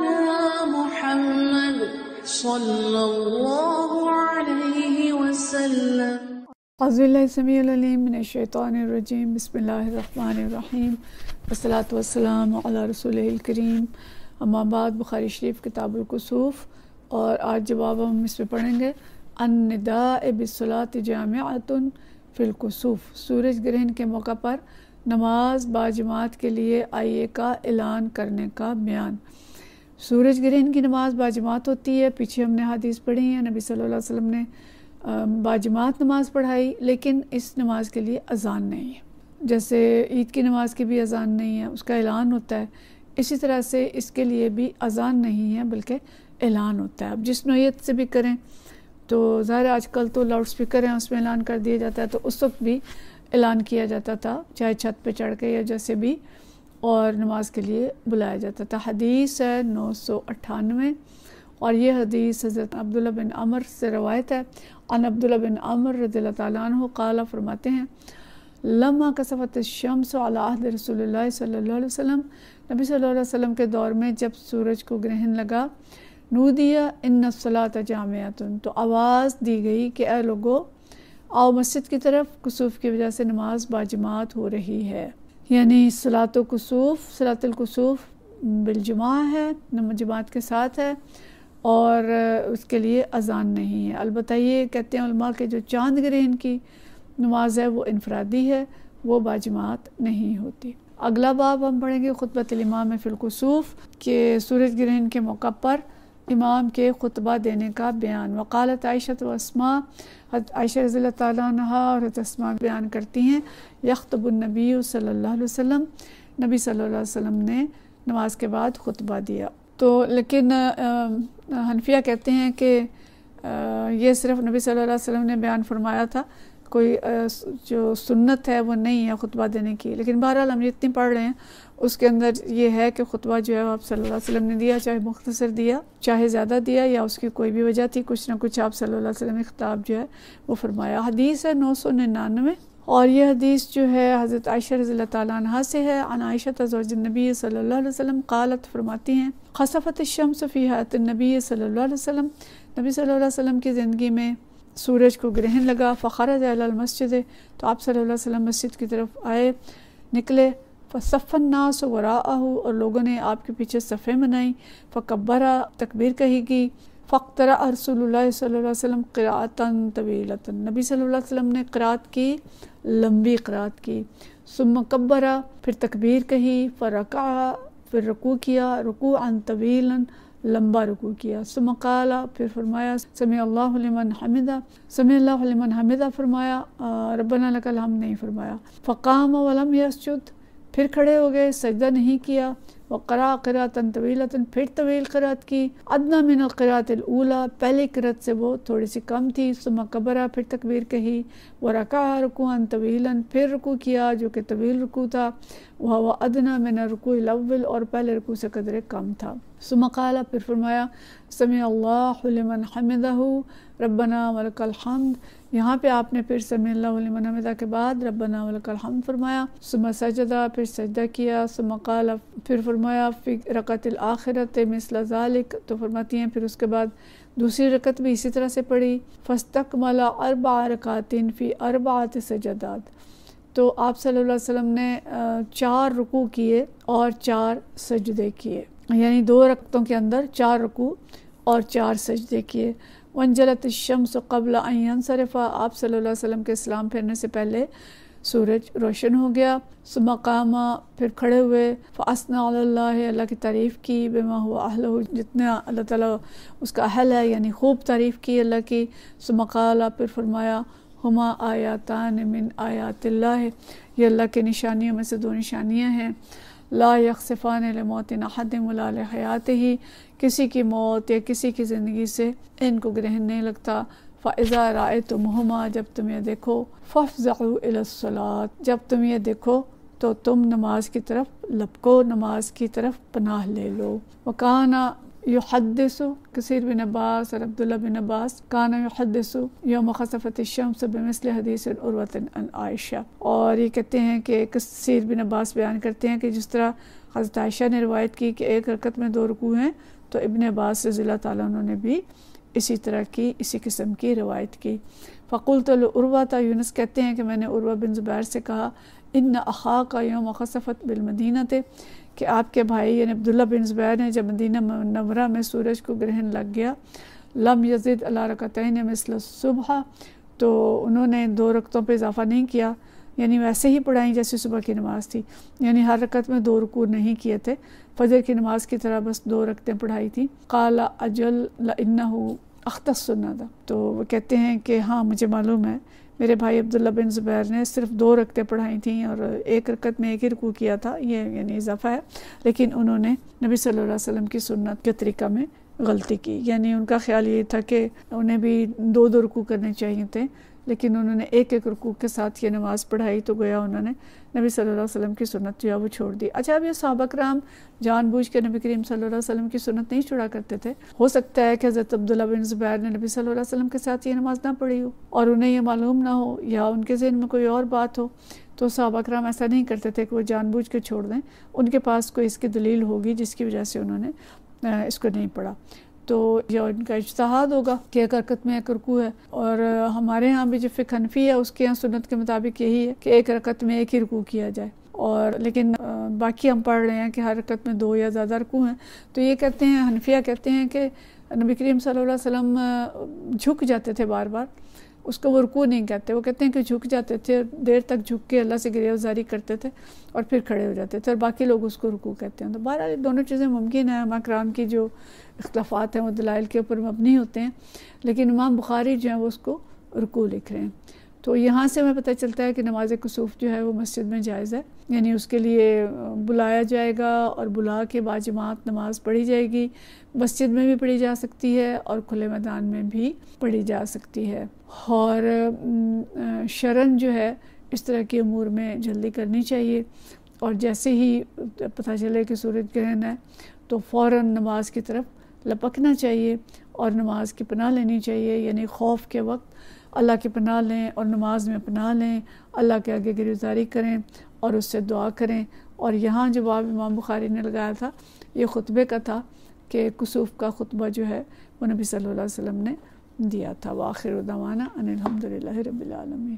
محمد صلی اللہ علیہ وسلم۔ اعوذ باللہ السمیع العلیم من الشیطان الرجیم، بسم اللہ الرحمن الرحیم، والصلاۃ والسلام علی رسولہ الکریم، اما بعد۔ بخاری شریف کتاب الکسوف، اور آج جواب ہم اس میں پڑھیں گے النداء بالصلاۃ جامعۃ فی الکسوف، سورج گرہن کے موقع پر نماز باجماعت کے لیے آئیے کا اعلان کرنے کا بیان۔ سورج گرہن کی نماز باجماعت ہوتی ہے۔ پیچھے ہم نے حدیث پڑھی ہے، نبی صلی اللہ علیہ وسلم نے باجماعت نماز پڑھائی، لیکن اس نماز کے لیے اذان نہیں ہے۔ جیسے عید کی نماز کی بھی اذان نہیں ہے، اس کا اعلان ہوتا ہے، اسی طرح سے اس کے لیے بھی اذان نہیں ہے بلکہ اعلان ہوتا ہے۔ اب جس نوعیت سے بھی کریں تو ظاہر آج کل تو لاؤڈ اسپیکر ہیں، اس میں اعلان کر دیا جاتا ہے، تو اس وقت بھی اعلان کیا جاتا تھا، چاہے چھت پہ چڑھ کے یا جیسے بھی، اور نماز کے لیے بلایا جاتا تھا۔ حدیث ہے 998، اور یہ حدیث حضرت عبداللہ بن عمر سے روایت ہے۔ عن عبداللہ بن عمر رضی اللہ تعالیٰ عنہ قال، فرماتے ہیں لما کسفت الشمس علی عہد رسول اللہ صلی اللہ علیہ وسلم، نبی صلی اللہ علیہ وسلم کے دور میں جب سورج کو گرہن لگا، نودیہ ان الصلاۃ جامعۃ، تو آواز دی گئی کہ اے لوگو آؤ مسجد کی طرف، کسوف کی وجہ سے نماز باجماعت ہو رہی ہے۔ یعنی صلاۃ الکسوف، صلاۃ الکسوف بالجماع ہے، جماعت کے ساتھ ہے، اور اس کے لیے اذان نہیں ہے۔ البتہ یہ کہتے ہیں علماء کہ جو چاند گرہن کی نماز ہے وہ انفرادی ہے، وہ باجماعت نہیں ہوتی۔ اگلا باب ہم پڑھیں گے خطبۃ الامام فی الکسوف، کہ سورج گرہن کے موقع پر امام کے خطبہ دینے کا بیان۔ وقالت عائشہ و اسماء، عائشہ رضی اللہ تعالیٰ عنہا اور اسماء بیان کرتی ہیں، یخطب النبی صلی اللہ علیہ وسلم، نبی صلی اللہ علیہ وسلم نے نماز کے بعد خطبہ دیا۔ تو لیکن حنفیہ کہتے ہیں کہ یہ صرف نبی صلی اللہ علیہ وسلم نے بیان فرمایا تھا، کوئی جو سنت ہے وہ نہیں ہے خطبہ دینے کی، لیکن بہرحال ہم جتنی پڑھ رہے ہیں اس کے اندر یہ ہے کہ خطبہ جو ہے آپ صلی اللہ علیہ وسلم نے دیا، چاہے مختصر دیا چاہے زیادہ دیا، یا اس کی کوئی بھی وجہ تھی، کچھ نہ کچھ آپ صلی اللہ علیہ وسلم نے خطاب جو ہے وہ فرمایا۔ حدیث ہے 999، اور یہ حدیث جو ہے حضرت عائشہ رضی اللہ تعالیٰ عنہا سے ہے۔ عن عائشہ زوج النبی صلی اللہ علیہ وسلم قالت، فرماتی ہیں خسفت الشمس فی حیات النبی صلی اللہ علیہ وسلم، نبی صلی اللہ علیہ وسلم کی زندگی میں سورج کو گرہن لگا، فخرج الی المسجد، تو آپ صلی اللہ علیہ وسلم مسجد کی طرف آئے، نکلے، فصف الناس وراءہ، اور لوگوں نے آپ کے پیچھے صفیں بنائیں، فکبرا، تکبیر کہی گی، فاقترأ رسول اللہ صلی اللہ علیہ وسلم قراءۃ طویلۃ، نبی صلی اللہ علیہ وسلم نے قرات کی، لمبی قرات کی، ثم کبرا، پھر تکبیر کہی، فرکع، پھر رکوع کیا، رکوعا طویلا، لمبا رکوع کیا، ثم قال، پھر فرمایا سمع اللہ لمن حمدہ، سمع اللہ لمن حمدہ فرمایا، ربنا لک الحمد نہیں فرمایا، فقام ولم یسجد، پھر کھڑے ہو گئے، سجدہ نہیں کیا، وقرأ قراءۃ طویلۃ، پھر طویل قرات کی، ادنی من القراءۃ الاولی، پہلی قرات سے وہ تھوڑی سی کم تھی، ثم کبرا، پھر تکبیر کہی، ورکع رکوعا طویلا، پھر رکوع کیا جو کہ طویل رکوع تھا، وہو ادنی من الرکوع الاول، اور پہلے رکوع سے قدر کم تھا، ثم قال، پھر فرمایا سمع اللہ لمن حمدہ ربنا ولک الحمد، یہاں پہ آپ نے پھر سمع اللہ لمن حمدہ کے بعد ربنا ولک الحمد فرمایا، ثم سجدہ، پھر سجدہ کیا، ثم قال، پھر فرمایا فی رکعت الآخرۃ مثل ذلک، تو فرماتی ہیں پھر اس کے بعد دوسری رکعت بھی اسی طرح سے پڑھی، فاستکمل 4 رکعات فی 4 سجدات، تو آپ صلی اللہ علیہ وسلم نے 4 رکوع کیے اور 4 سجدے کیے، یعنی 2 رکعتوں کے اندر 4 رکوع اور 4 سجدے کیے۔ وانجلت الشمس قبل ان ينصرف، آپ صلی اللہ علیہ وسلم کے سلام پھیرنے سے پہلے سورج روشن ہو گیا، ثم قام، پھر کھڑے ہوئے، فاثنى علی اللہ، اللہ کی تعریف کی، بما هو اہلہ، جتنا اللہ تعالیٰ اس کا اہل ہے، یعنی خوب تعریف کی اللہ کی، ثم قال، پھر فرمایا ہما آیاتان من آیات اللہ، یہ اللہ کے نشانیوں میں سے 2 نشانیاں ہیں، لا یخسفان لموت احد ولا لحیاتہ، کسی کی موت یا کسی کی زندگی سے ان کو گرہن نہیں لگتا، فاذا رأیتموہما، جب تم یہ دیکھو، فافزعوا الی الصلاۃ، جب تم یہ دیکھو تو تم نماز کی طرف لپکو، نماز کی طرف پناہ لے لو۔ وکانا یحدث، کثیر بن عباس اور عبداللہ بن عباس، کانا یحدث یوم خسفت الشمس بمثل حدیث عروۃ عن عائشہ، اور یہ کہتے ہیں کہ کثیر بن عباس بیان کرتے ہیں کہ جس طرح حضرت عائشہ نے روایت کی کہ ایک رکعت میں 2 رکوع ہیں، تو ابن عباس رضی اللہ تعالیٰ عنہ نے بھی اسی طرح کی اسی قسم کی روایت کی۔ فقلت لعروہ، یونس کہتے ہیں کہ میں نے عروہ بن زبیر سے کہا ان اخاک یوم خسفت بالمدینہ، کہ آپ کے بھائی یعنی عبداللہ بن زبیر نے جب مدینہ منورہ میں سورج کو گرہن لگ گیا، لم یزد علی رکعتین مثل الصبح، تو انہوں نے 2 رکعتوں پہ اضافہ نہیں کیا، یعنی ویسے ہی پڑھائیں جیسے صبح کی نماز تھی، یعنی ہر رکعت میں 2 رکوع نہیں کیے تھے، فجر کی نماز کی طرح بس 2 رکعتیں پڑھائی تھیں۔ قال اجل لانہ اختص السنہ، تو وہ کہتے ہیں کہ ہاں مجھے معلوم ہے میرے بھائی عبداللہ بن زبیر نے صرف 2 رکعتیں پڑھائی تھیں اور 1 رکعت میں 1 ہی رکوع کیا تھا، یہ یعنی اضافہ ہے، لیکن انہوں نے نبی صلی اللہ علیہ وسلم کی سنت کے طریقہ میں غلطی کی، یعنی ان کا خیال یہ تھا کہ انہیں بھی 2 رکوع کرنے چاہیے تھے، لیکن انہوں نے 1 رکوع کے ساتھ یہ نماز پڑھائی، تو گویا انہوں نے نبی صلی اللہ علیہ وسلم کی سنت جو ہے وہ چھوڑ دی۔ اچھا، اب یہ صحابہ کرام جان بوجھ کے نبی کریم صلی اللہ علیہ وسلم کی سنت نہیں چھوڑا کرتے تھے، ہو سکتا ہے کہ حضرت عبداللہ بن زبیر نے نبی صلی اللہ علیہ وسلم کے ساتھ یہ نماز نہ پڑھی ہو اور انہیں یہ معلوم نہ ہو، یا ان کے ذہن میں کوئی اور بات ہو، تو صحابہ کرام ایسا نہیں کرتے تھے کہ وہ جان بوجھ کے چھوڑ دیں، ان کے پاس کوئی اس کی دلیل ہوگی جس کی وجہ سے انہوں نے اس کو نہیں پڑھا، تو یہ ان کا اجتہاد ہوگا کہ 1 رکعت میں 1 رکوع ہے۔ اور ہمارے ہاں بھی جو فقہ حنفی ہے اس کے ہاں سنت کے مطابق یہی ہے کہ 1 رکعت میں 1 ہی رکوع کیا جائے، اور لیکن باقی ہم پڑھ رہے ہیں کہ ہر رکعت میں 2 یا زیادہ رکوع ہیں، تو یہ کہتے ہیں حنفیہ کہتے ہیں کہ نبی کریم صلی اللہ علیہ وسلم جھک جاتے تھے بار بار، اس کو وہ رکوع نہیں کہتے، وہ کہتے ہیں کہ جھک جاتے تھے، دیر تک جھک کے اللہ سے گریزاری کرتے تھے اور پھر کھڑے ہو جاتے تھے، اور باقی لوگ اس کو رکوع کہتے ہیں۔ تو بہرحال دونوں چیزیں ممکن ہیں، امام کرام کی جو اختلافات ہیں وہ دلائل کے اوپر مبنی ہوتے ہیں، لیکن امام بخاری جو ہیں وہ اس کو رکوع لکھ رہے ہیں۔ تو یہاں سے ہمیں پتہ چلتا ہے کہ نماز کسوف جو ہے وہ مسجد میں جائز ہے، یعنی اس کے لیے بلایا جائے گا اور بلا کے باجماعت نماز پڑھی جائے گی، مسجد میں بھی پڑھی جا سکتی ہے اور کھلے میدان میں بھی پڑھی جا سکتی ہے، اور شرعاً جو ہے اس طرح کے امور میں جلدی کرنی چاہیے، اور جیسے ہی پتہ چلے کہ سورج گرہن ہے تو فوراً نماز کی طرف لپکنا چاہیے اور نماز کی پناہ لینی چاہیے، یعنی خوف کے وقت اللہ کی پناہ لیں اور نماز میں پناہ لیں، اللہ کے آگے گریزاری کریں اور اس سے دعا کریں۔ اور یہاں جو باب امام بخاری نے لگایا تھا یہ خطبے کا تھا کہ کسوف کا خطبہ جو ہے وہ نبی صلی اللہ علیہ وسلم نے دیا تھا۔ وآخر دعوانا ان الحمد للہ رب العالمین۔